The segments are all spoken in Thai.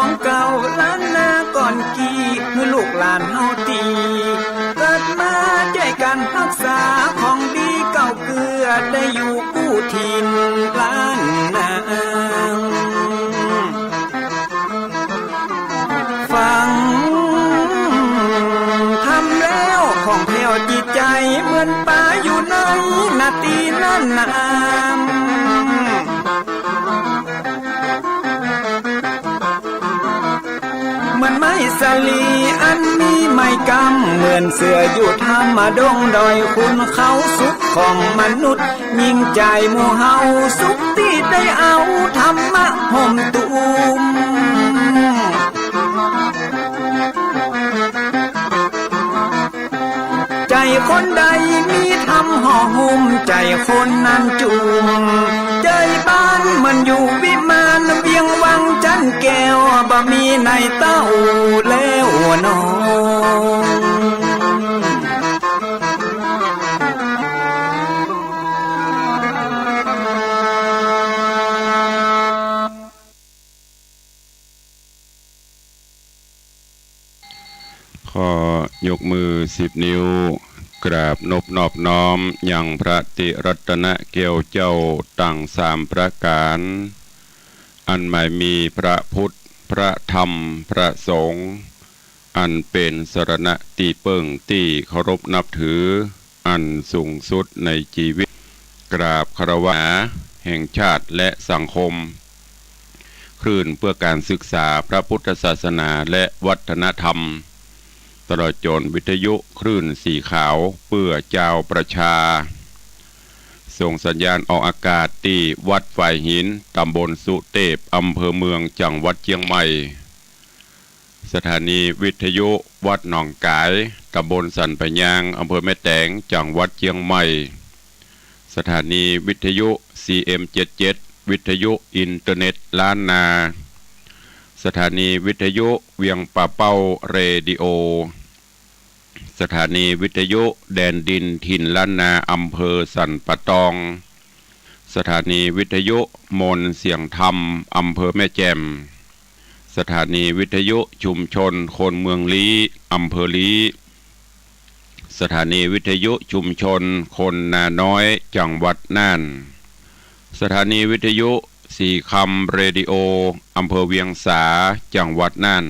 ของเก่าล้านนาก่อนกี่เมื่อลูกหลานเฮาตีเกิดมาใจกันรักษาของดีเก่าเกลือได้อยู่กู้ถิ่นล้านนาฟังทำแล้วของแผ่วจิตใจเหมือนป่าอยู่ในนาทีนั้นน้ำมันไม่สลีอันมีไม่กำเหมือนเสืออยู่ธรรมดงดอยคุณเขาสุขของมนุษย์ยิ่งใจหมู่เฮาสุขที่ได้เอาธรรมะห่มตุมใจคนใดมีธรรมห่อหุ้มใจคนนั้นจุมใจบ้านมันอยู่วิมานเวียงวังจันแก้วบ่มีในเต้าแล้วน้องขอยกมือ10 นิ้วกราบนอบน้อมอย่างพระติรัตนเกล้าเจ้าตั้ง3 ประการอันหมายมีพระพุทธพระธรรมพระสงฆ์อันเป็นสรณะตีเปิ่งตีเคารพนับถืออันสูงสุดในชีวิตกราบคารวะแห่งชาติและสังคมคลื่นเพื่อการศึกษาพระพุทธศาสนาและวัฒนธรรมตลอดจนวิทยุคลื่นสีขาวเพื่อเจ้าประชาส่งสัญญาณออกอากาศที่วัดฝ่ายหินตำบลสุเทพอำเภอเมืองจังหวัดเชียงใหม่สถานีวิทยุวัดหนองกายตำบลสันปะยางอำเภอแม่แตงจังหวัดเชียงใหม่สถานีวิทยุ CM77 วิทยุอินเทอร์เน็ตล้านนาสถานีวิทยุเวียงป่าเป้าเรดิโอสถานีวิทยุแดนดินถิ่นล้านนาอำเภอสันปะตองสถานีวิทยุมนเสียงธรรมอำเภอแม่แจ่มสถานีวิทยุชุมชนคนเมืองลี้อำเภอลี้สถานีวิทยุชุมชนคนนาน้อยจังหวัดน่านสถานีวิทยุสีคำเรดิโออำเภอเวียงสาจังหวัดน่าน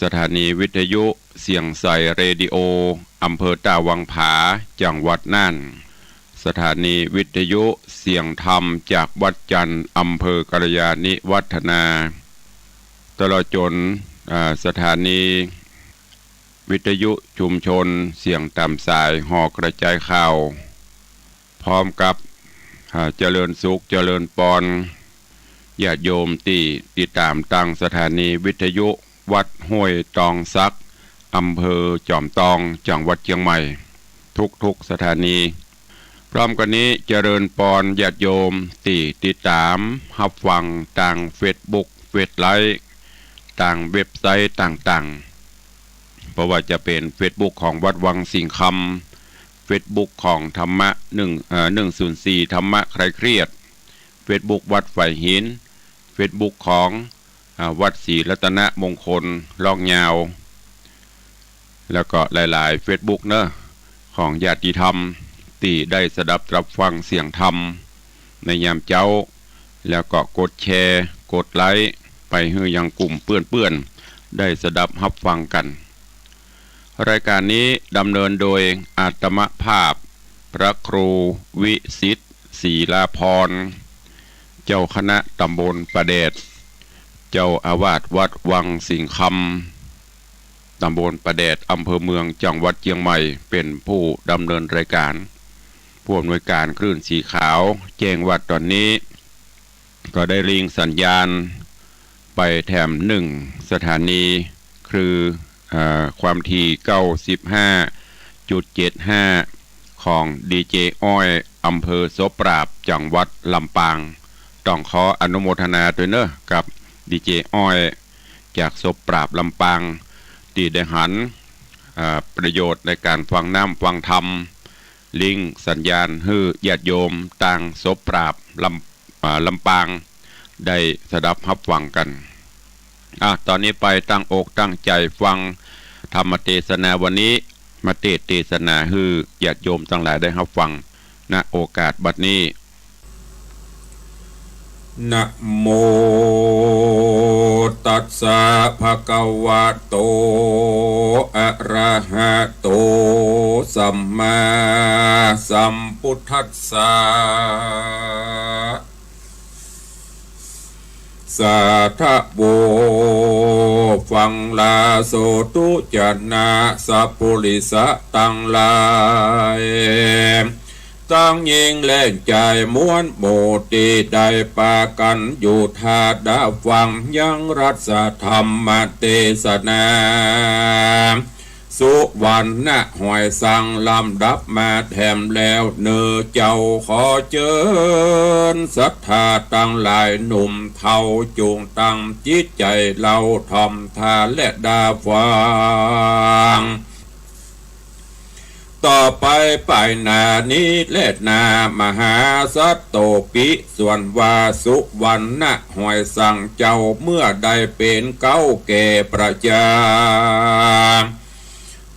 สถานีวิทยุเสียงใสเรดิโออำเภอตาวังผาจังหวัดน่านสถานีวิทยุเสียงธรรมจากวัดจันทร์อำเภอกัลยาณิวัฒนาตลอดจนสถานีวิทยุชุมชนเสียงตามสายหอกระจายข่าวพร้อมกับเจริญสุขเจริญปอนญาติโยมที่ติดตามตั้งสถานีวิทยุวัดห้วยตองซักอำเภอจอมตองจังหวัดเชียงใหม่ทุกสถานีพร้อมกันนี้เจริญปอนญาติโยมที่ติดตามรับฟังต่างเฟซบุ๊กเฟซไลฟ์ต่างเว็บไซต์ต่างๆเพราะว่าจะเป็นเฟซบุ๊กของวัดวังสิงห์คำเฟซบุ๊กของธรรมะ104ธรรมะใครเครียดเฟซบุ๊กวัดฝ่ายหินเฟซบุ๊กของวัดศรีรัตนมงคลลอกยาวแล้วก็หลายๆเฟซบุ๊กเนอะของญาติธรรมที่ได้สดับรับฟังเสียงธรรมในยามเจ้าแล้วก็กดแชร์กดไลค์ไปให้ยังกลุ่มเพื่อนๆได้สดับรับฟังกันรายการนี้ดำเนินโดยอาตมภาพพระครูวิสิทธิ์ศรีลาภรณ์เจ้าคณะตำบลประเดชเจ้าอาวาสวัดวังสิงห์คำตำบลประเดชอำเภอเมืองจังหวัดเชียงใหม่เป็นผู้ดำเนินรายการผู้อำนวยการคลื่นสีขาวแจ้งว่าตอนนี้ก็ได้ลิงสัญญาณไปแถม1สถานีคือความถี่95.75ของดีเจอ้อยอำเภอโสปราบจังหวัดลำปางต้องขออนุโมทนาด้วยเนอะกับดีเจอ้อยจากโสปราบลำปางที่ได้หันประโยชน์ในการฟังน้ำฟังธรรมลิงสัญญาณให้ญาติโยมต่างโสปราบลำปางได้สดับรับฟังกัน ตอนนี้ไปตั้งอกตั้งใจฟังธรรมเทศนาวันนี้มาเทศนาฮือญาติโยมทั้งหลายได้รับฟังณโอกาสบัดนี้นะโมตัสสะภะคะวะโตอะระหะโตสัมมาสัมพุทธัสสะสาธุโวฟังลาโสตุจนะสัพพุริสะตังหลายตั้งยิงแล่งใจม้วนโมตีได้ปากันอยู่ทาดาฟังยังรัศธรรมเทศนาสุวรรณะหอยสังลำดับมาแถมแล้วเนื้อเจ้าขอเจิญศรัทธาตั้งหลายหนุ่มเทาจูงตั้งจิตใจเราทอมทาและดาฟังต่อไปไปนานี้เลดนามหาสัตโตปิส่วนวาสุวรรณะหอยสังเจ้าเมื่อได้เป็นเก้าแก่ประจา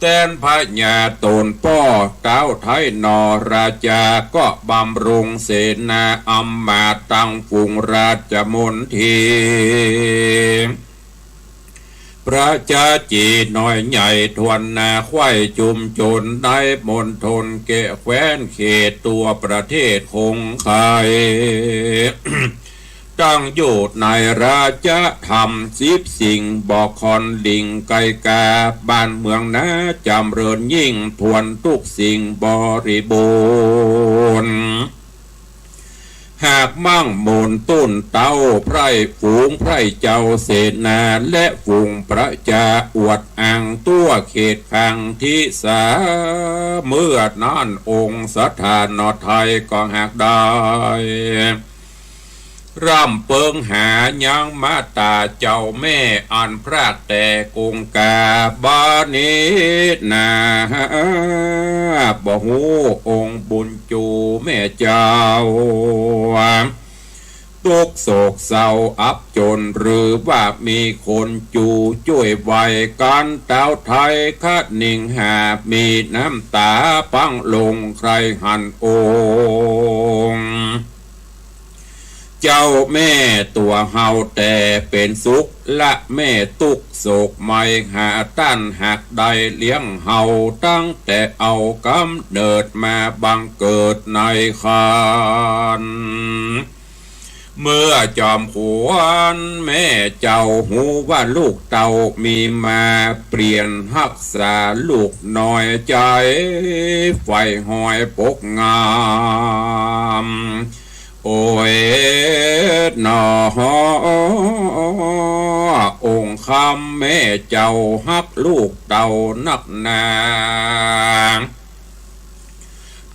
แตนพญาตนป้อเต้าไทยนอราจาก็บำรุงเสนาอัมมาตั้งฝูงราชมนทีพระเจ้าจีน้อยใหญ่ทวนนาควายจุมจนได้มณฑลเกะแคว้นเขตตัวประเทศคงคาย ตั้งอยู่ในราชธรรม10 สิ่งบอกคอนลิงไกกาบ้านเมืองนาจำเริญยิ่งทวนทุกสิ่งบริบูรณ์หากมั่งมูลต้นเต้าไพร่ฝูงไพร่เจ้าเสนาและฝูงพระจาอวดอ่างตัวเขตขังที่สาเมื่อนั้นองค์สถานนอไทยก็หากได้ร่ำเปิงหายังมาตาเจ้าแม่อันพรากแต่กงกาบานินาบ่หูองค์บุญจูแม่เจ้าทุกโศกเศร้าอับจนหรือว่ามีคนจูช่วยไว้กันเต้าไทยคัดนิ่งหามีน้ำตาปังลงใครหันองค์เจ้าแม่ตัวเฮาแต่เป็นสุขละแม่ตุกโศกไม่หาต้านหักใดเลี้ยงเฮาตั้งแต่เอากำเนิดมาบังเกิดในคานเมื่อจอมขวนแม่เจ้าหูว่าลูกเต่ามีมาเปลี่ยนหักษาลูกน้อยใจไฟหอยปกงามโอ้ยหนอองค์คำแม่เจ้าฮักลูกเต่านักหนา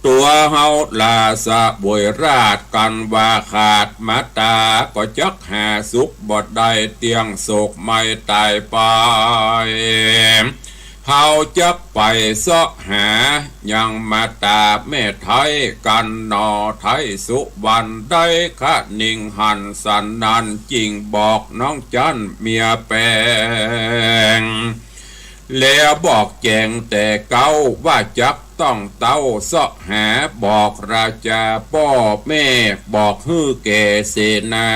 ตัวเฮาลาสะบวยราดกันว่าขาดมาตาก็จักหาสุขบดได้เตียงโศกไม่ตายไปเฮาจะไปเสาะหายังมาตาแม่ไทยกันนอไทยสุวรรณได้ขะนิ่งหันสันนันจริงบอกน้องจันเมียแปงแล้วบอกแจงแต่เก้าว่าจักต้องเต้าเสาะหาบอกราชาพ่อแม่บอกฮื้อแก่เสนา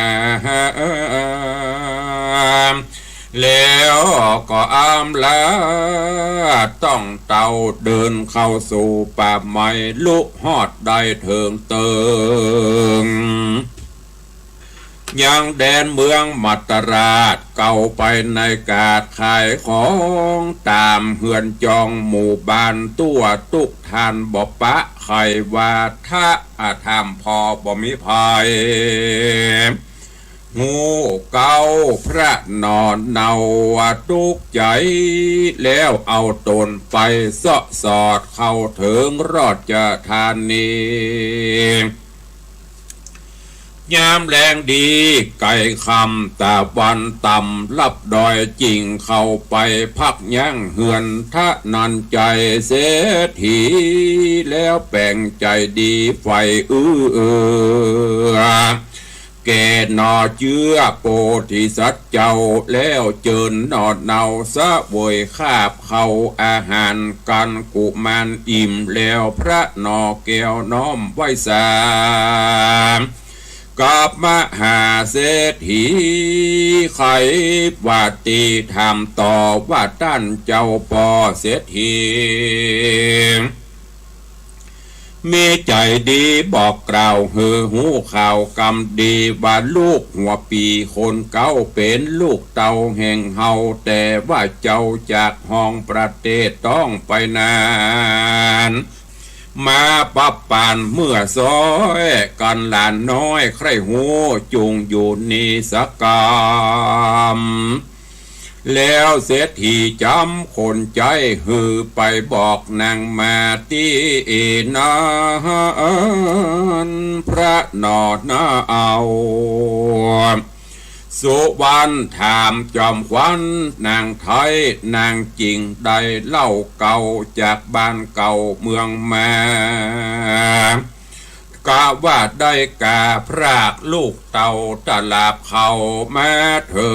แล้วก็อามลาต้องเต่าเดินเข้าสู่ป่าไม้ลุฮอดได้เถิงเติงยังแดนเมืองมัตตราชเก่าไปในกาดขายของตามเฮือนจองหมู่บ้านตัวตุกทานบ่ปะไขว่าถ้าทำพอบ่มีภัยงูเก่าพระนอนเนาตุกใจแล้วเอาตนไปเสาะสอดเข้าถึงรอดจะทานนี้ยามแรงดีไก่คำตาวันต่ำลับดอยจริงเข้าไปพักยั้งเหือนทะนันใจเสียทีแล้วแป่งใจดีไฟ แก่นอเจือโปธิสัตว์เจ้าแล้วเจิญนอดเนาสะบวยคาบเขาอาหารกันกุมารอิ่มแล้วพระนอแก้วน้อมไว้สามกับมหาเศรษฐีไขวัติธรรมต่อว่าท่านเจ้าปอเศรษฐีมีใจดีบอกกล่าวหูข่าวกำดีว่าลูกหัวปีคนเก้าเป็นลูกเต่าแห่งเฮาแต่ว่าเจ้าจากห้องประเทศต้องไปนานมาปับปานเมื่อซอยกันหลานน้อยใครหูจุงอยู่นิสกรรมแล้วเศรษฐีจำคนใจหือไปบอกนางมาตีนานพระนอดนาเอาสุวรรณถามจอมขวัญนางไทยนางจริงได้เล่าเก่าจากบ้านเก่าเมืองมากะว่าได้กาพรากลูกเต่าตลาบเขามาเถิ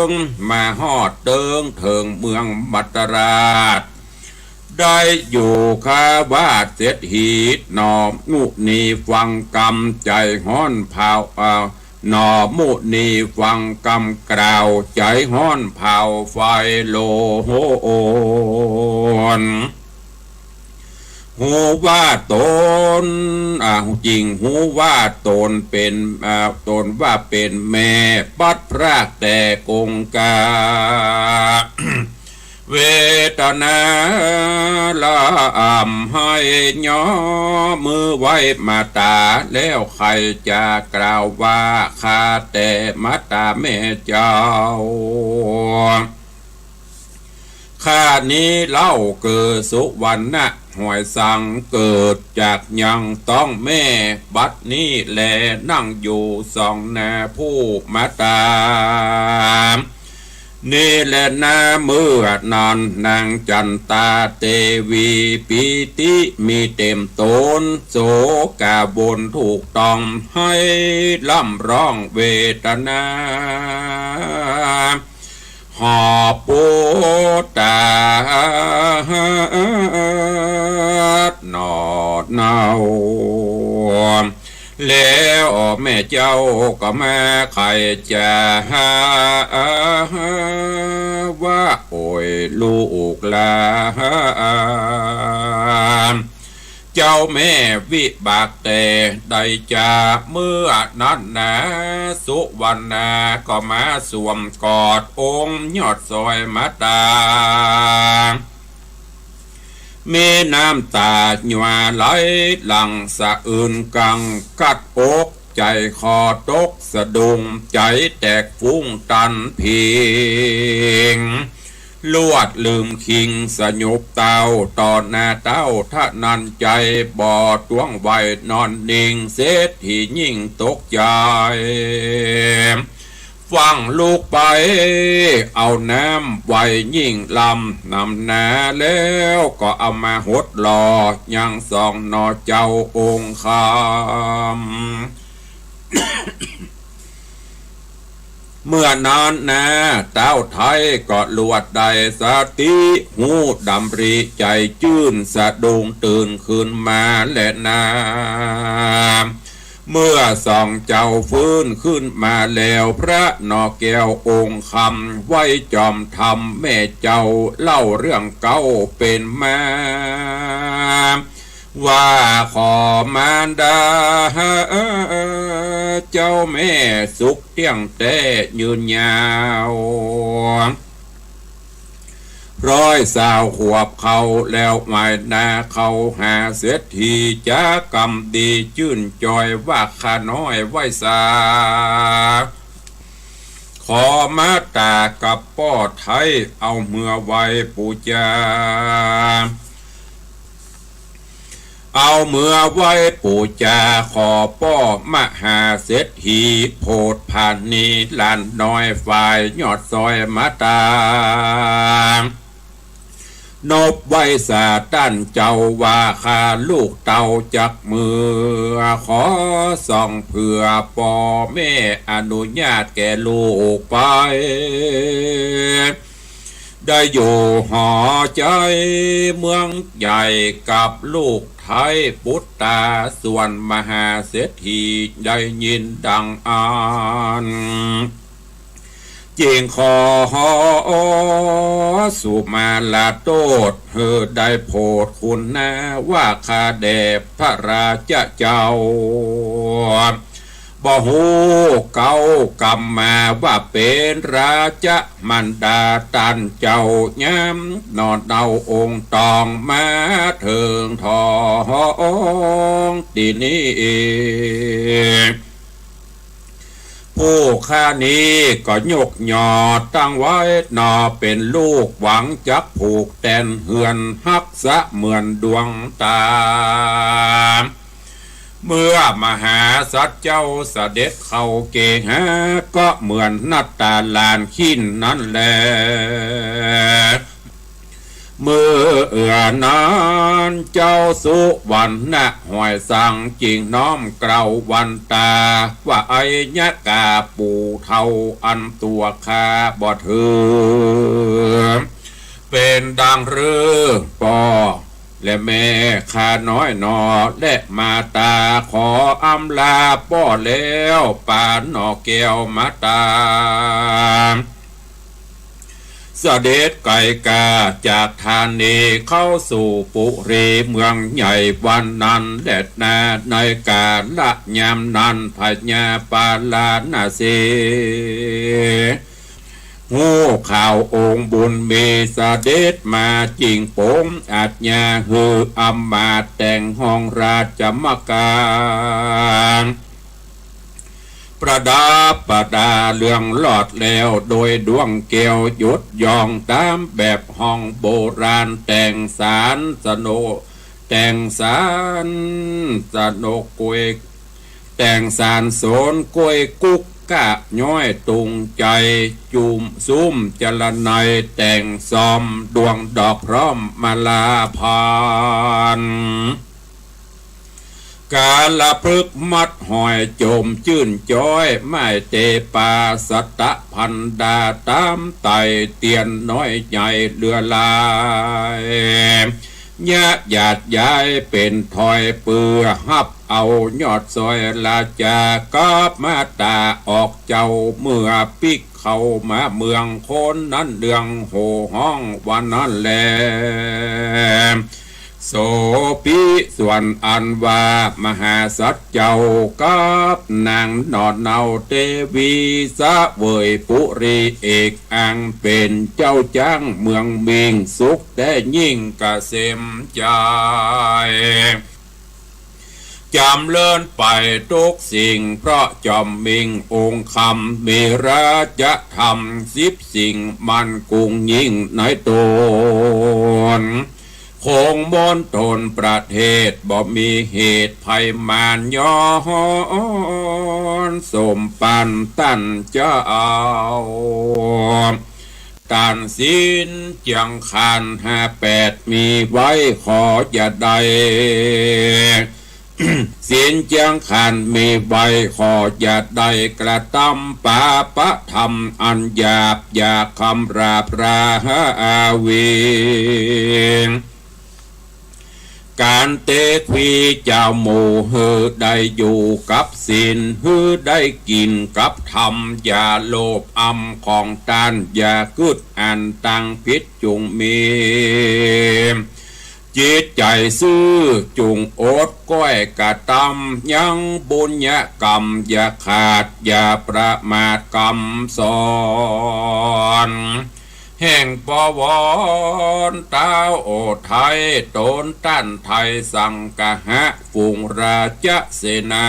งมาฮอดเติงเถิงเมืองบัตรราชได้อยู่คาวาดเศรษฐีนอมนุนีฟังกำใจห้อนเผาหนอมุนีฟังกำกล่าวใจห้อนเผาไฟโลโหนหูว่าตนจริงหูว่าตนเป็นตนว่าเป็นแม่ปัดพรากแต่กงกา เวทนาละให้ย่อมือไว้มาตาแล้วใครจะกล่าวว่าข้าแต่มาตาแม่เจ้าข้านี้เล่าเกิดสุวรรณะหวยสังเกิดจากยังต้องแม่บัดนี้แลนั่งอยู่สองแน่ผู้มาตามนี่แหละนาเมื่อนอนนางจันตาเตวีปีติมีเต็มตนโสกาบนถูกต้องให้ล่ำร้องเวทนาหอบปูตานอดเนาแล้วแม่เจ้าก็มาใครจะหาว่าโอ้ยลูกหลานเจ้าแม่วิบากแต่ได้จากเมื่อนั้นนะสุวรรณาก็มาสวมกอดองค์ยอดซอยมาตามีน้ำตาหยวาไหลหลังสะอื่นกังกัดอกใจคอตกสะดุ้งใจแตกฟุ้งตันพิงลวดลืมคิงสยุบเต้าต่อหน้าเต้าถ้านันใจบ่อตวงไว้นอนนิ่งเศรษฐียิ่งตกใจฟังลูกไปเอาน้ำไว้ยิ่งลำนำนาแล้วก็เอามาหดหล่อยังสองนอเจ้าองค์คำ เมื่อนานนาเต้าไทยก็ลวดได้สติหูดำริใจจื่นสะดุ้งตื่นขึ้นมาและนาเมื่อส่องเจ้าฟื้นขึ้นมาแล้วพระนอแก้วองค์คำไว้จอมธรรมแม่เจ้าเล่าเรื่องเก่าเป็นมาว่าขอมารดาเจ้าแม่สุขเที่ยงแต่ยืนยาวร้อยสาวขวบเขาแล้วไม่นาเขาหาเศรษฐีจะกำดีชื่นจอยว่าข้าน้อยไว้สาขอมาตากับป้อไทยเอาเมื่อไว้ปูจาเอาเมื่อไว้ปูจาขอป้อมหาเศรษฐีโพดผ่านนี้ลานน้อยฝ่ายยอดซอยมาตา นบไว้สาตั้นเจ้าว่าข้าลูกเต่าจักมือขอส่องเผื่อพ่อแม่อนุญาตแก่ลูกไปได้อยู่หอใจเมืองใหญ่กับลูกไทยพุทธาส่วนมหาเศรษฐีได้ยินดังอ่านเจียงขอสุมาลาโตดเธอได้โพดคุณนะว่าข้าแด่พระราชเจ้าบ่ฮู้เก่ากำมาว่าเป็นราชมันดาตันเจ้าย้ำนอนเดาองค์ตองมาเถิงทองที่นี่เองผู้ข้านี้ก็ยกยอตั้งไว้นอเป็นลูกหวังจักผูกแตนเหือนฮักษะเหมือนดวงตาเมื่อมหาสัตว์เจ้าเสด็จเข้าเกหาก็เหมือนนัตตาลานขิ้นนั่นแหละเมื่อนั้นเจ้าสุวรรณะหอยสั่งจริงน้อมเกล่าววันตาว่าไอ้ยะกาปูเท่าอันตัวข้าบ่ถือเป็นดังเรือปอและแม่ข้าน้อยนอและมาตาขออำลาป้อแล้วปานนอแก้วมาตาเสด็จไก่กาจากธานีเข้าสู่ปุรีเมืองใหญ่วันนั้นแดดนาในกาละยามนั้นพญาปาลานาเสหูข่าวองค์บุญมีเสด็จมาจริงโป้งอาจญาฮืออำมาตย์แต่งห้องราชมการประดับประดาเรื่องหลอดแล้วโดยดวงแก้วหยดยองตามแบบห้องโบราณแต่งสารสโนแต่งสารสโนกวยแต่งสารโสนกวยกุกกะย้อยตุงใจจุมซุ้มจรนัยแต่งซอมดวงดอกพร้อมมาลาพานกาลพฤกษ์มัดหอยโจมจื่นจ้อยไม่เตปาสัตตะพันดาตามไตเตียนน้อยใหญ่เรือลายยะหยาดย้ายเป็นถอยเปือหับเอายอดซอยลาจากอบมาตาออกเจ้าเมื่อปิกเข้ามาเมืองคนนั้นเดืองโหห้องวันนั้นแลโสปิส่วนอันว่ามหาสัตว์เจ้ากับนางนอนเนาเทวีสะเวยปุรีเอกอังเป็นเจ้าจ้างเมืองเมีงสุขแต่ยิ่งกเกษมใจจำเลินไปทุกสิ่งเพราะจอมมิงองค์คำมีราชธรรม10 สิ่งมันกุงยิ่งในตนคงมนตนประเทศบ่มีเหตุภัยมารย้อนสมปันตั้นเจ้าตันสินจังคัน58มีไว้ขออย่าใดสินจังคันมีใบขออย่าใดกระทำปาปะธรรมอันหยาบอย่าคำราพราอาวีการเตควีเจ้าหมู่ฮือได้อยู่กับศีลฮือได้กินกับธรรมอย่าโลภอำของตานอย่ากึดอันตังพิษจุงมีจิตใจซื่อจุงอดก้อยกะตำยังบุญญกรรมอย่าขาดอย่าประมาทกรรมสอนแห่งปวรเต้าโอไทยตนต้านไทยสังกะหะฝูงราชเสนา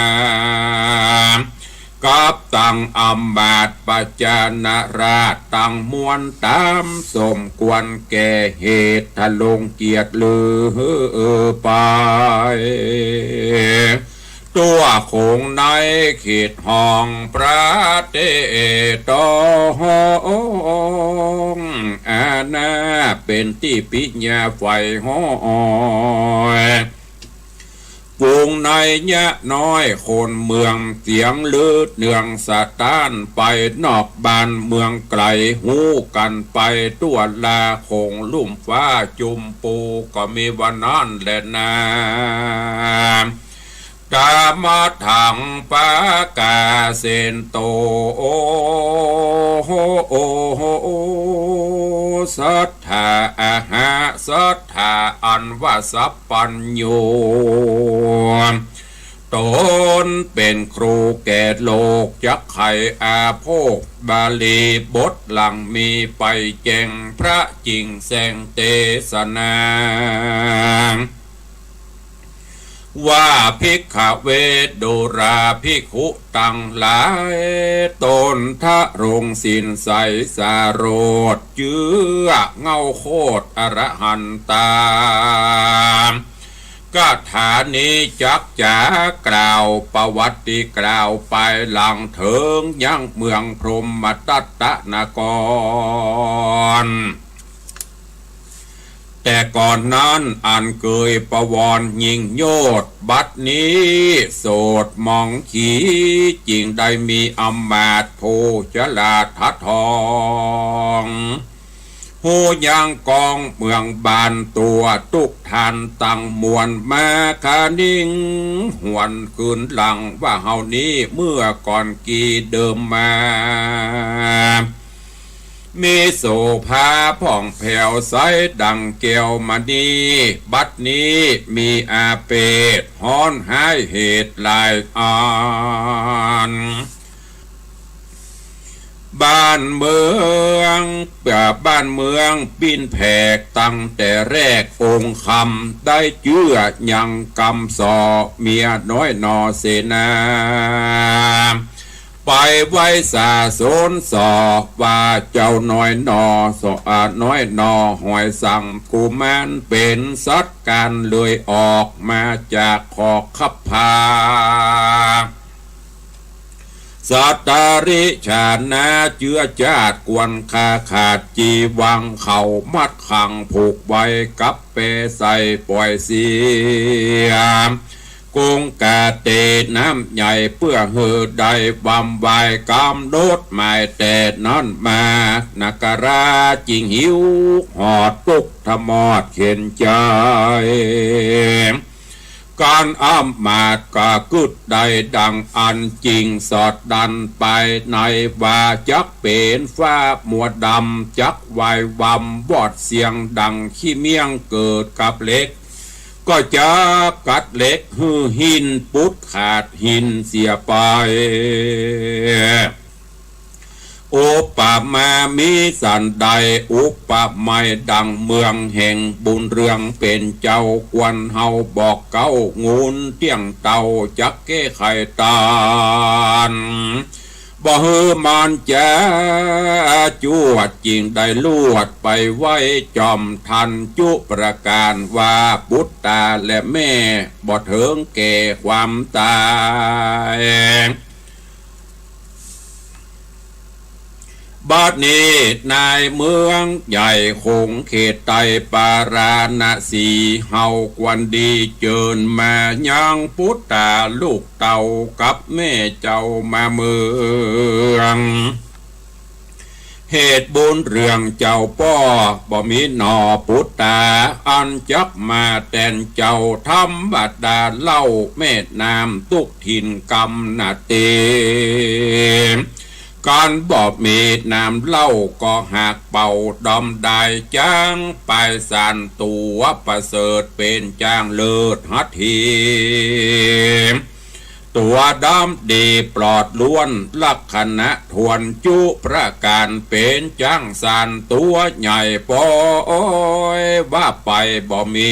กับตังอำบาตปัจจานาราชตังมวลตามสมควรแก่เหตุทะลงเกียรติลือไปตัวคงในเขตห้องประเทศตองอาณา เป็นที่ปิญาไฟห้อยปุงในยะน้อยคนเมืองเสียงลืดเนืองสะต้านไปนอกบ้านเมืองไกลหูกันไปตัวลาคงลุ่มฟ้าจุมปูก็มีวันนั้นแหละนากามาถังปากาเซนโตโอโหโอโหสัทธาอาหาสัทธาอันว่าสัพปัญโยตนเป็นครูแก่โลกจักไขอาโภคบาลีบทหลังมีไปแจงพระจริงแสงเทศนาว่าภิกขเวทโดราภิกขุตังหลายตนทะรงสินใสสารดเจือเงาโคตรอรหันตากถานี้จักจากล่าวประวัติกล่าวไปหลังเถิงยังเมืองพรหมตัตตนครแต่ก่อนนั้นอันเกยประวรยิงโยดบัดนี้โสดมองขีจริงได้มีอำมาตย์โพชลาทัทองหูยังกองเมืองบานตัวตุกทานตั้งมวลมาคานิ่งหวนคืนหลังว่าเฮานี้เมื่อก่อนกี่เดิมมามีโสภาผ่องแผ่วใสดังแก้วมณีบัดนี้มีอาเปตฮ้อนหายเหตุหลายอ่านบ้านเมืองปิ้นแผกตั้งแต่แรกองค์คำได้เชื่อยังกำสอเมียน้อยนอเสนาไปไว้สาสนสอบว่าเจ้าน้อยนอสอาน้อยนอหอยสั่งกูมันเป็นสัตว์การเลยออกมาจากขอกขับพาสัตตาริชานาเจือจาดกวนคาขาดจีวังเขามัดขังผูกไว้กับเปใส่ปล่อยเสียกงกาเตน้ำใหญ่เพื่อเฮือได้บำไว้กำโดดหมายแต่นั้นมานักราจริงหิวหอดตุกธมอดเข็นใจการอ้ำมาดกากึดใดดังอันจริงสอดดันไปในว่าจักเป็นฟ้ามัวดำจักวายวำวอดเสียงดังขี้เมียงเกิดกับเล็กก็จะกัดเล็กหือหินปุดขาดหินเสียไปโอปะมามีสันใดอุปะไม่ดังเมืองแห่งบุญเรืองเป็นเจ้าควรเฮาบอกเก้างูนเตี้ยงเต่าจักแก้ไขตานบ่เฮมันจะจวดจริงได้ลวดไปไว้จอมทันจุประการว่าปุตตาและแม่บ่เถิงแก่ความตายบัดนี้นายเมืองใหญ่คงเขตไตปาราณสีเฮากวนดีเจิญมายังปุตตาลูกเต่ากับแม่เจ้ามาเมืองเหตุบุญเรื่องเจ้าป้อบ่มีหนอปุตตาอันจักมาแต่นเจ้าทำบัดดาเล่าเมตนามตุกถิ่นกำนาเตการบอกมีน้ำเล่าก็หักเป่าดอมได้จ้างไปสานตัวประเสริฐเป็นจ้างเลิศหัตถีตัวดำดีปลอดล้วนลักษณะทวนจุประการเป็นจ้างสานตัวใหญ่ปอยว่าไปบ่มี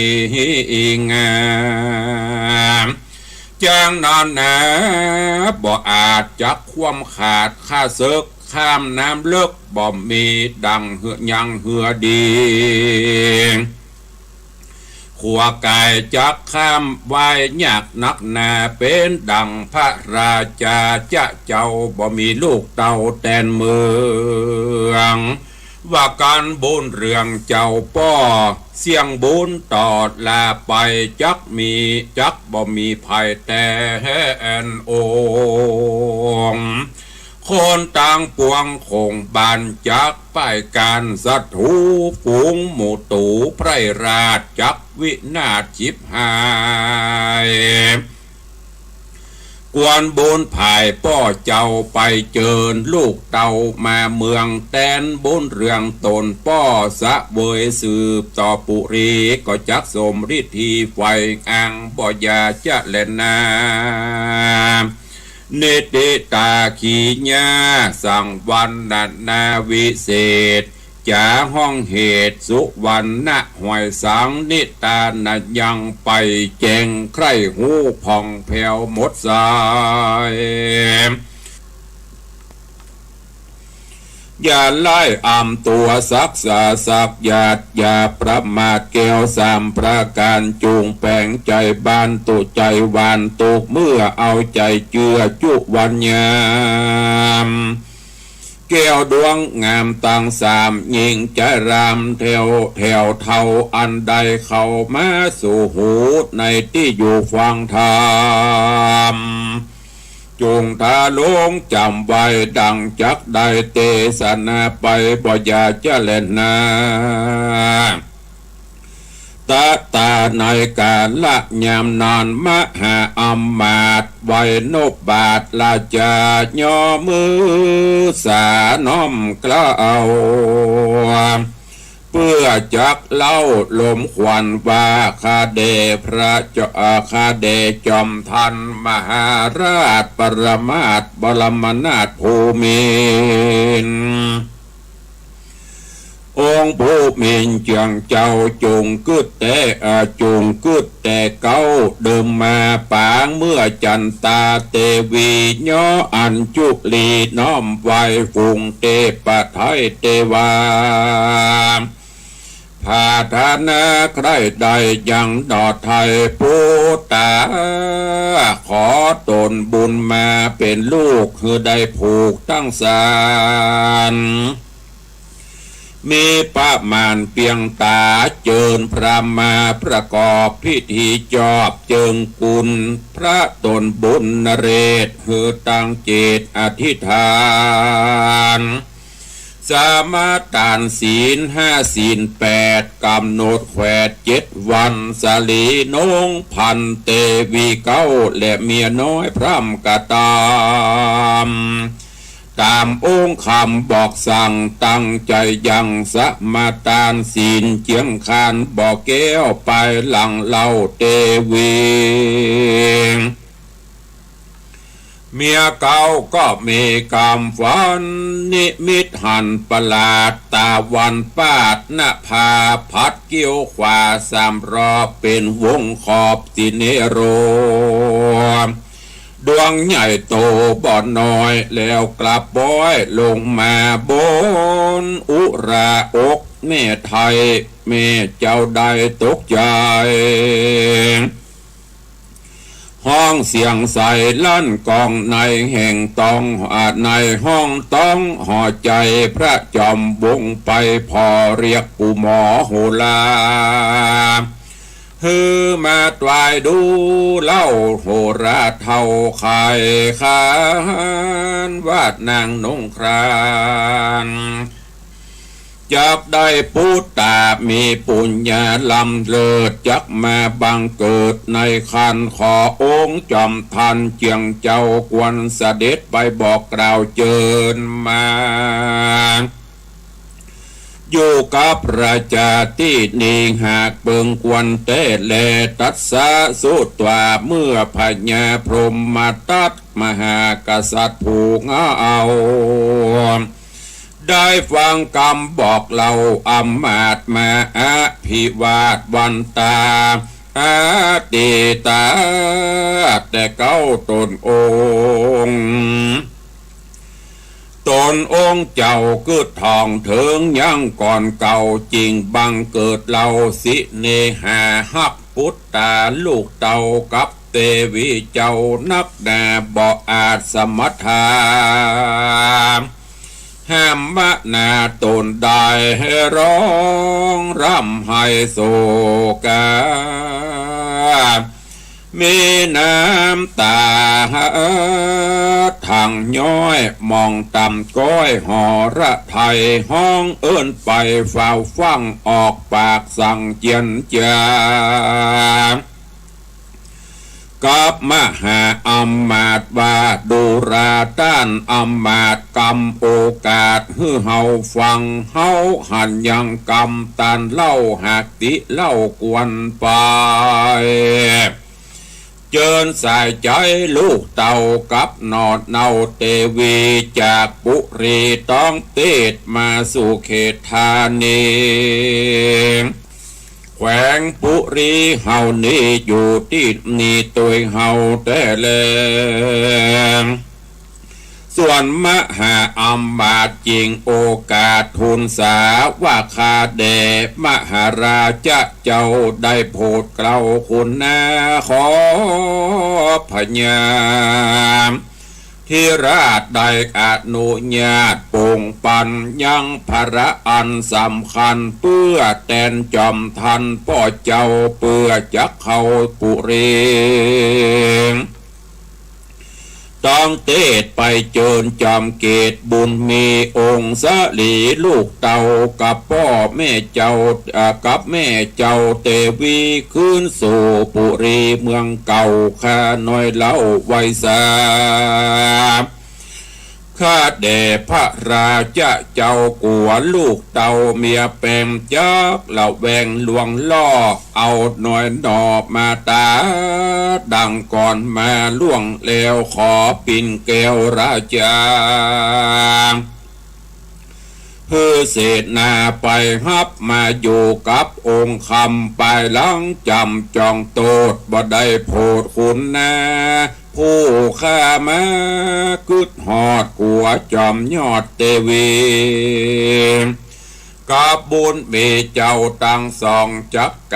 อีงามจ้างนอนนะบ่อาจจักความขาดค่าเซึกข้ามน้ำเลิกบ่มีดังเหือยังเหือดีขัวกายจักข้ามไว้ยากนักนาเป็นดังพระราชาจะเจ้าบ่มีลูกเต่าแตนเมือง ว่าการบุญเรื่องเจ้าป้อเสียงบุญตอดลาไปจักบ่มีภัยแต่แอนโองคนต่างปวงคงบานจักป้ายการสัตถูฝูงหมู่ตูไพรราชจักวินาศจิบหายกวนบุญภายป้อเจ้าไปเจิญลูกเต่ามาเมืองแตนบุญเรื่องตนป้อสะเวยสืบต่อปุรีก็จักสมฤทธีไฟอังบ่ยาจะเล่นนาเนติตาขีญาสังวันนาวิเศษจาห้องเหตุสุวรรณะหวยสังนิตานะยังไปแจงใครหูผ่องแผ่วหมดสายอย่าไล่อำตัวสักอย่าประมาทแก้วสามประการจูงแปลงใจบานตุใจวานตุกเมื่อเอาใจเจือจุวันยามแก้วดวงงามตั้งสามยิงใจรามแถวเท่าอันใดเข้ามาสู่หูในที่อยู่ฟังธรรมจงทาลงจำไว้ดังจักได้เตสนาไปบ่อย่าจะเล่นนาตาในการละยามนานมหาอำมาตย์ไว้นบบาทลาจาย่อมือสาน้อมกล้าวเพื่อจักเล่าลมควันว่าคาเดพระเจ้าคาเดจอมทันมหาราชปรมาตบรมนาถภูมินองค์ผู้มีเจียงเจ้าจงกึดแต่เก้าเดิมมาปางเมื่อจันตาเตวีย่ออัญจุลีน้อมไว้ฟุงเตปะไทยเตวาพาธานาใครใดยังดอดไทยผู้ตาขอตนบุญมาเป็นลูกคือได้ผูกตั้งสารมีประมาณเพียงตาเจิญพระมาประกอบพิธีจอบเจิงกุลพระตนบุญนเรศคือตั้งเจตอธิษฐานสามาตานศีล5 ศีล 8กำหนดแขวด7 วันสาลีนงพันเตวีเก้าและเมียน้อยพร่ำกะตามองค์คำบอกสั่งตั้งใจยังสมาตานศีลเจียงคานบอกแก้วไปหลังเล่าเตวีเมียเก่าก็มีกรรมฝันนิมิตหันประหลาดตาวันปาดหน้าผาพัดเกี่ยวขวา3 รอบเป็นวงขอบสิเนโรดวงใหญ่โตบ่อนน้อยแล้วกลับบ้อยลงมาบนอุราอกแม่ไทยแม่เจ้าได้ตกใจห้องเสียงใสลั่นกองในแห่งต้องในห้องต้องห่อใจพระจอมวงไปพอเรียกปู่หมอโหราฮือมาตวายดูเล่าโหราเท่าไข่ขานวาดนางนงครานจักได้พุทธามีปุญญาลำเลิศจักมาบังเกิดในคันขอองค์จอมทันเจียงเจ้ากวนเสด็จไปบอกกล่าวเจิญมาอยู่กับราชาที่นิหากเบิงกวนเตแลตัสสะสุตวาเมื่อพญาพรหมตัดมหากษัตริย์ผูกเอาได้ฟังคำบอกเราอำมาตย์มาอภิวาทวันตาอาติตาแต่เก้าตนองค์เจ้าเกิดทองเถิงยังก่อนเก่าจริงบังเกิดเราสิเนหาฮักพุทธาลูกเต่ากับเตวีเจ้านับนาบ่อาจสมทา ห้ามมะนาตนได้ให้ร้องร่ำให้โศกามีน้ำตาทางย้อยมองต่ำก้อยหอระไทยห้องเอิ้นไปเฝ้าฟังออกปากสั่งเจียนจากับมหาอำมาตย์ว่าดูราต้านอำมาตย์กรรมโอกาสฮือเฮาฟังเฮาหันยังกรรมตันเล่าหักติเล่ากวนไปเจิญสายใจลูกเต่ากับนอดเนาเตวีจากปุรีต้องเตดมาสู่เขตธานีแขวงปุรีเฮานี่อยู่ที่นี่ตัวเฮาแต่แลงส่วนมหาอำมาตย์จริงโอกาสทูลสาว่าคาแด่มหาราชเจ้าได้โปรดเกล้าคุณนาขอพญาที่ราชได้อนุญาตปงปันยังภาระอันสำคัญเพื่อแทนจอมทันพ่อเจ้าเพื่อจักเข้าปุรีต้องเตดไปเจิญจอมเกตบุญมีองค์สลีลูกเต่ากับพ่อแม่เจ้ากับแม่เจ้าเตวีขึ้นสู่ปุรีเมืองเก่าข้าน้อยเล่าไว้สาข้าแด่พระราชเจ้ากัวลูกเต่าเมียแปมจักละแวงลวงล่อเอาหน่อยดอกมาตาดังก่อนมาล่วงแล้วขอปิ่นแก้วราชาเพื่อเสดนาไปฮับมาอยู่กับองค์คำไปหลังจำจองโตดบ่ได้โพดคุณนาผู้ข้ามากึดหอดกัวจอมยอดเตวีกับบุญมีเจ้าตั้งสองจักเ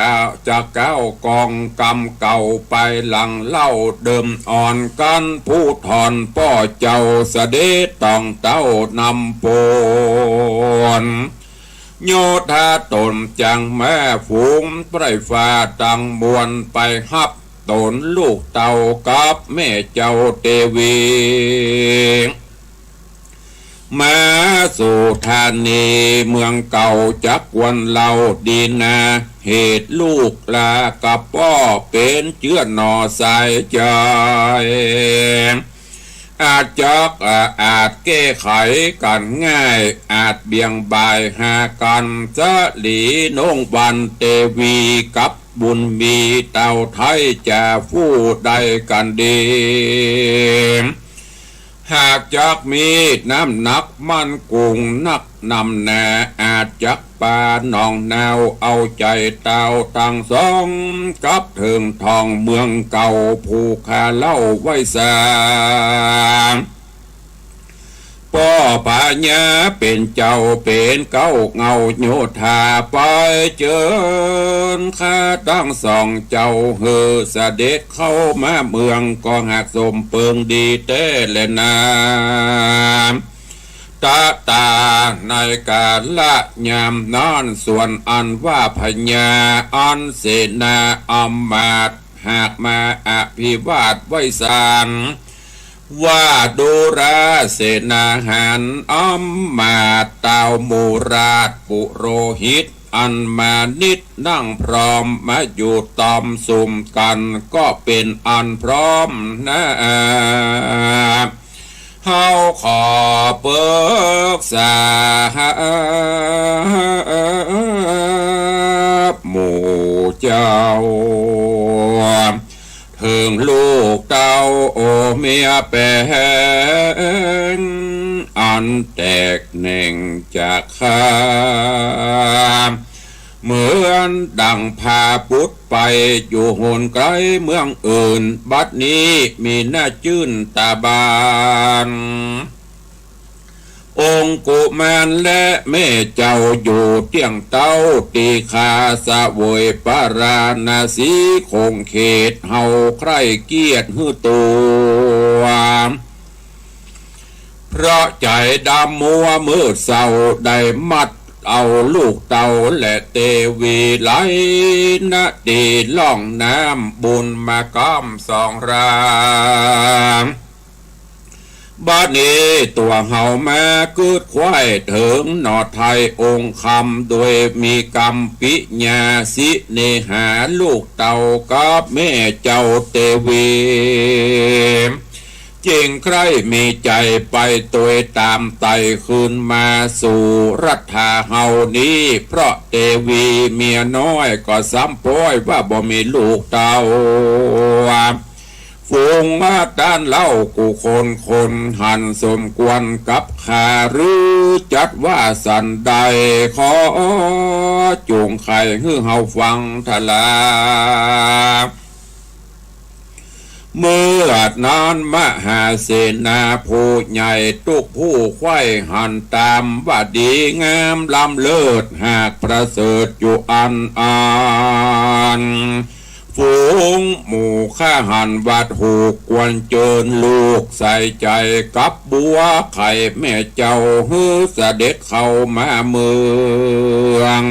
ก้ากองกำเก่าไปหลังเล่าเดิมอ่อนกันผู้ถอนพ่อเจ้าเสด็จต้องเต้านำปนโยธาตนจังแม่ฝูงไพรฟ้าตั้งมวลไปฮับตนลูกเต่ากับแม่เจ้าเตวีมาสู่ธานีเมืองเก่าจักวันเล่าดีนาเหตุลูกลากับพ่อเป็นเชื้อหนอสายใจอาจอาจแก้ไขกันง่ายอาจเบี่ยงบายหากันสลีนงวันเตวีกับบุญมีเต่าไทยจะฟู้ได้กันดีหากจักมีน้ำหนักมั่นกุงนักนำแน่อาจจักปาหนองแนวเอาใจเต่าตั้งสองกับถึงทองเมืองเก่าผูกขาเล่าไว้สาพ่อปาญาเป็นเจ้าเป็นเก้าเงาโยธาไปเจิญข้าตั้งสองเจ้าเฮอเสด็จเข้ามาเมืองก็หักสมเปิงดีเต้เลนาตาในกาละยามนอนส่วนอันว่าพญาอันเสนาอำมาตย์หากมาอภิวาทไว้สารว่าดูราเสนาหารอำมาตย์เต่ามูราชปุโรหิตอันมานิดนั่งพร้อมมาอยู่ตอมสุมกันก็เป็นอันพร้อมนะเฮาขอเปิกษาหมู่เจ้าถึงลูกเต้าโอเมียเป็นอันแตกหนึ่งจากข้าเหมือนดังพาพุทธไปอยู่โหนไกลเมืองอื่นบัดนี้มีหน้าจื่นตาบานองค์กุมารและแม่เจ้าอยู่เตียงเต้าตีคาสะเวยปาราณสีคงเขตเฮาใครเกียรติหือตัวพ เพราะใจดำมัวมืดเศร้าได้มัดเอาลูกเต่าและเตวีไหลนะดีล่องน้ำบุญมาก้อมสองรามบ้านนี้ตัวเห่ามาเกิดควายถึงหนอไทยองค์คำโดยมีกรรมปิญาสิเนหาลูกเต่ากับแม่เจ้าเตวีเจงใครมีใจไปตัวตามไต่คืนมาสู่รัฐาเฮานี้เพราะเตวีเมียน้อยก็ซ้ำป้อยว่าบ่มีลูกเต่าฝูงมาด้านเล่ากูคนหันสมควรกับขาหรือจัดว่าสันใดขอจูงไข่ให้เฮาฟังทลาเมื่อนานมหาเสนาผู้ใหญ่ตุกผู้ไข้หันตามว่าดีงามล้ำเลิศหากประเสริฐอยู่อันฝูงหมู่ข้าหันวัดหูกวนเจิญลูกใส่ใจกับบัวไข่แม่เจ้าฮือเสด็จเข้ามาเมือง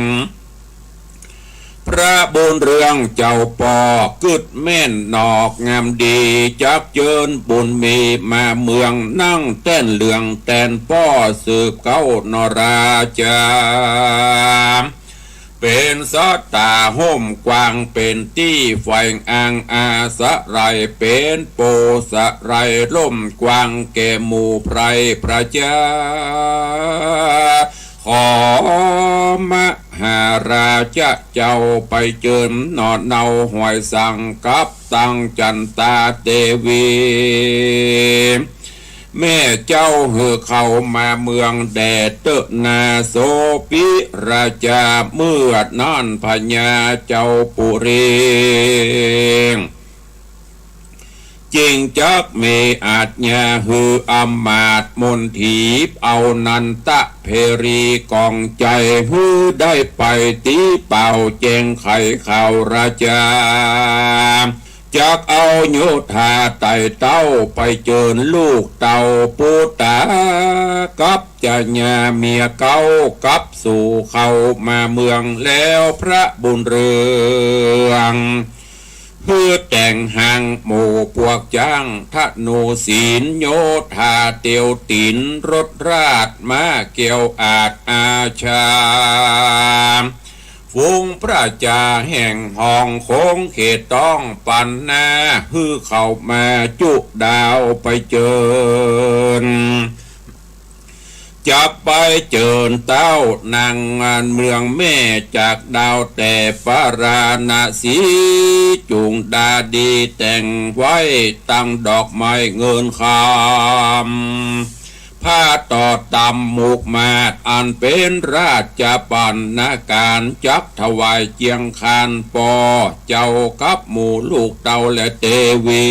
พระบุญเรืองเจ้าปอกึดแม่นนอกงามดีจักเจิญบุญมีมาเมืองนั่งเต้นเหลืองแตนป้อสืบเก้านราจาเป็นสัตตาห่มกวางเป็นที่ไฟอ่างอาสะไรเป็นโปสะไรล่มกวางแก่หมู่ไพรประจาขอมหาราชเจ้าไปเจิญนอดเนาหวยสังกับตังจันตาเตวีแม่เจ้าเหือเข้ามาเมืองแดดเตนาโสปิราชาเมื่อนั่นพญาเจ้าปุรีจริงจักเมอาจญาหืออำมาตมนทีบเอานันตะเพรีกองใจหือได้ไปตีเป่าแจงไข่ข่าวราชาจากเอาโยธาไต่เต้าไปเจิญลูกเต่าปูตากับจะญาเมียเก้ากับสู่เข้ามาเมืองแล้วพระบุญเรืองเพื่อแต่งหางหมู่พวกจ้างทะนูศีลโยธาเตียวตินรถราชมาเกี่ยวอาจอาชาฝูงพระจาแห่งห้องโค้งเขตต้องปันนาฮือเข้ามาจุดาวไปเจิญจับไปเจิญเต้านางงานเมืองแม่จากดาวแต่ปาราณสีจุงดาดีแต่งไว้ตั้งดอกไม้เงินคำผ้าต่อตำหมูกมาดอันเป็นราชปัณณการจักถวายเจียงคานปอเจ้ากับหมู่ลูกเต่าและเตวี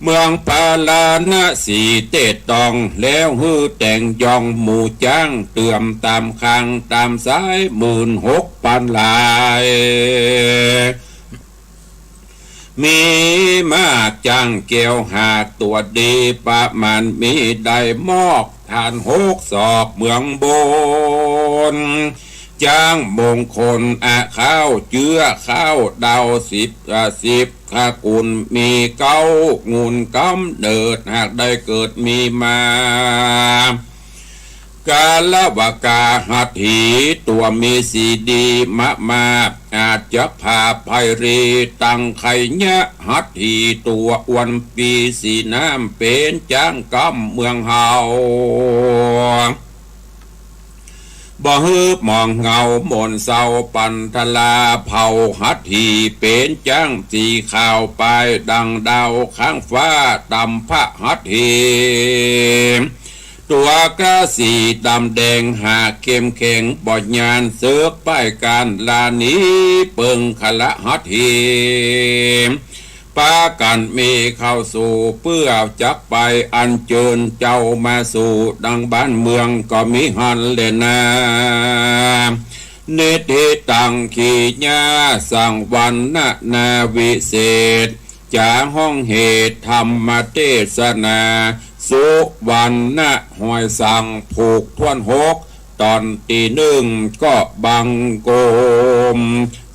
เมืองปาลานะสีเตตองแล้วฮือแต่งยองหมู่จ้างเตื่อมตามคางตามสาย16,000ปันลายมีมากจังเกี่ยวหากตัวดีประมาณมีได้มอกทาน6 ศอกเมืองบนจ้างมงคลข้าวเจื้อข้าวดาว10ข้ากุลมีเก้างุนกำเนิดหากได้เกิดมีมากาลวกาหัตถีตัวมีสีดีมาอาจจะพาภัยรีตังไขยะหัตถีตัวอ้วนปีสีน้ำเป็นจ้างกำเมืองเฮาบ่ฮืบมองเงามนเศร้าปันทลาเผาหัตถีเป็นจ้างสีขาวไปดังดาวข้างฟ้าดำพระหัตถีตัวกระสีดำแดงหาเข้มแข็งบอดยานเสือกป้ายการลานี้เปิงขละหัตถีปากันมีเข้าสู่เพื่อจักไปอันเจิญเจ้ามาสู่ดังบ้านเมืองก็มีหันเลนาเนติตังขีญาสังวันนาวิเศษจาห้องเหตุธรรมเทศนา สุวรรณหอยสังผูกทวนหกตอนตีหนึ่งก็บังโกม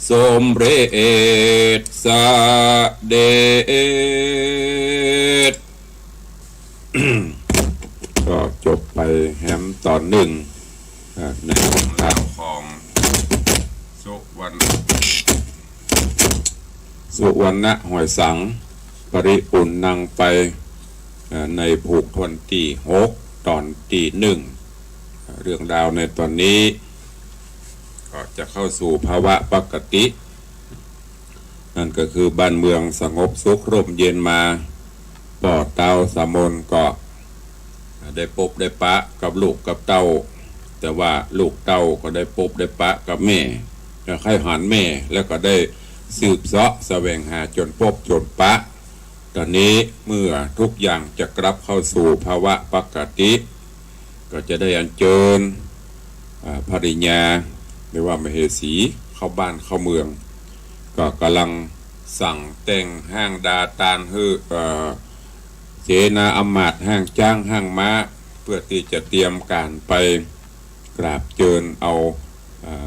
สมเร็จสเด็จ ก็จบไปแฮมตอนหนึ่งในเรื่องราวของสุวรรณหอยสังปริปุณนังไปในผูกทวนที่6ตอนที่1เรื่องราวในตอนนี้ก็จะเข้าสู่ภาวะปกตินั่นก็คือบ้านเมืองสงบสุขร่มเย็นมาปอดเต้าสามนก็ได้พบได้ปะกับลูกกับเต้าแต่ว่าลูกเต้าก็ได้พบได้ปะกับแม่แล้วใครหันแม่แล้วก็ได้สืบเสาะแสวงหาจนพบจนปะตอนนี้เมื่อทุกอย่างจะกลับเข้าสู่ภาวะปกติก็จะได้อัญเชิญภริญาหรือว่ามเหสีเข้าบ้านเข้าเมืองก็กำลังสั่งแต่งห้างดาตานฮือเสนาอำมาตย์ห้างจ้างห้างม้าเพื่อที่จะเตรียมการไปกราบเชิญเอา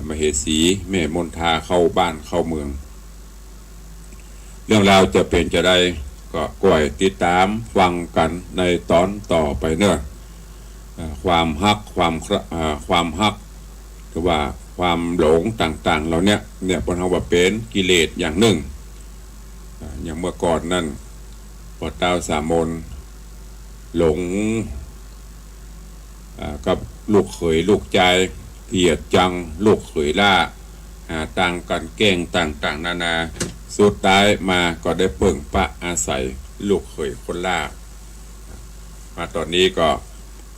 มเหสีแม่มนทาเข้าบ้านเข้าเมืองเรื่องราวจะเป็นจะได้ก็ก่อยติดตามฟังกันในตอนต่อไปเนอะความฮักความฮักหรือว่าความหลงต่างๆเราเนี่ยบนเฮาว่าเป็นกิเลสอย่างหนึ่งอย่างเมื่อก่อนนั่นปอดเต้าสามนหลงกับลูกเขยลูกใจเพียดจังลูกเขยล่าหาต่างกันแกล้งต่างๆนานาสุดท้ายมาก็ได้เพิ่งปะอาศัยลูกเขยคนล่ามาตอนนี้ก็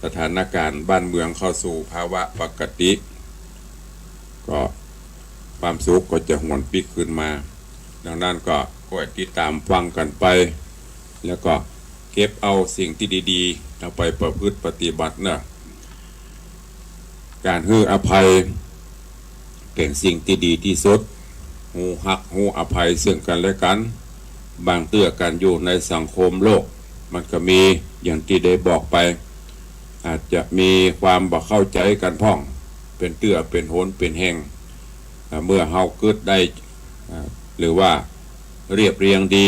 สถานการณ์บ้านเมืองเข้าสู่ภาวะปกติก็ความสุขก็จะหวนปีขึ้นมาดังนั้นก็ติดตามฟังกันไปแล้วก็เก็บเอาสิ่งที่ดีๆเอาไปประพฤติปฏิบัติเนอะการให้อภัยเป็นสิ่งที่ดีที่สุดหูหักหูอภัยซึ่งกันและกันบางเตื้อกันอยู่ในสังคมโลกมันก็มีอย่างที่ได้บอกไปอาจจะมีความบ่เข้าใจกันพ้องเป็นเตื้อเป็นโหนเป็นแห่งเมื่อเฮาเกิดได้หรือว่าเรียบเรียงดี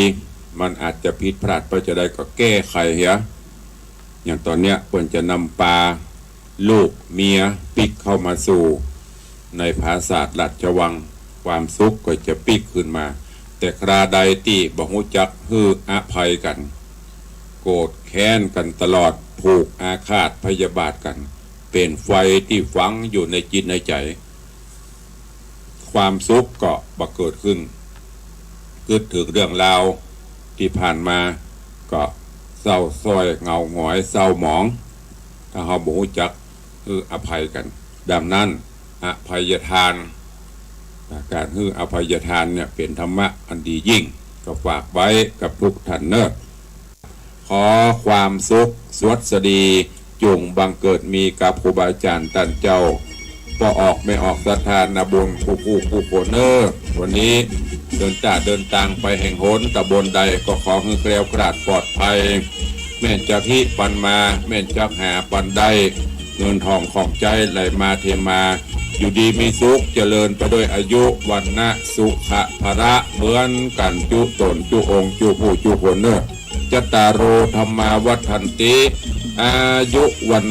มันอาจจะผิดพลาดไปจะได้ก็แก้ไขเหียอย่างตอนเนี้ยเพิ่นจะนำปลาลูกเมียปิกเข้ามาสู่ในภาษาราชวังความสุขก็จะปิกขึ้นมาแต่คราใดที่บ่ฮู้จักฮืออภัยกันโกรธแค้นกันตลอดผูกอาฆาตพยาบาทกันเป็นไฟที่ฝังอยู่ในจิตในใจความสุขก็บ่เกิดขึ้นคิดถึงเรื่องราวที่ผ่านมาก็เศร้าซ้อยเหงาหงอยเศร้าหมองถ้าเราบ่รู้จักคืออภัยกันดังนั้นอภัยทานการให้อภัยทานเนี่ยเป็นธรรมะอันดียิ่งก็ฝากไว้กับทุกท่านเนอะขอความสุขสวัสดีจงบังเกิดมีกับครูบาอาจารย์ท่านเจ้าพอออกไม่ออกศรัทธานาบุญผู้โผเนอวันนี้เดินทางไปแห่งโหนตะบนใดก็ขอให้แคล้วคลาดปลอดภัยแม่นจากที่ปันมาแม่นจากหาปันได้เงินทองของใจไหลมาเทมาอยู่ดีมีสุขเจริญไปด้วยอายุวันนะสุขะภระเหมือนกันจุตนจุองค์จุผู้จุโผเนอจตารโรธรรมาวัฏันติอายุวัน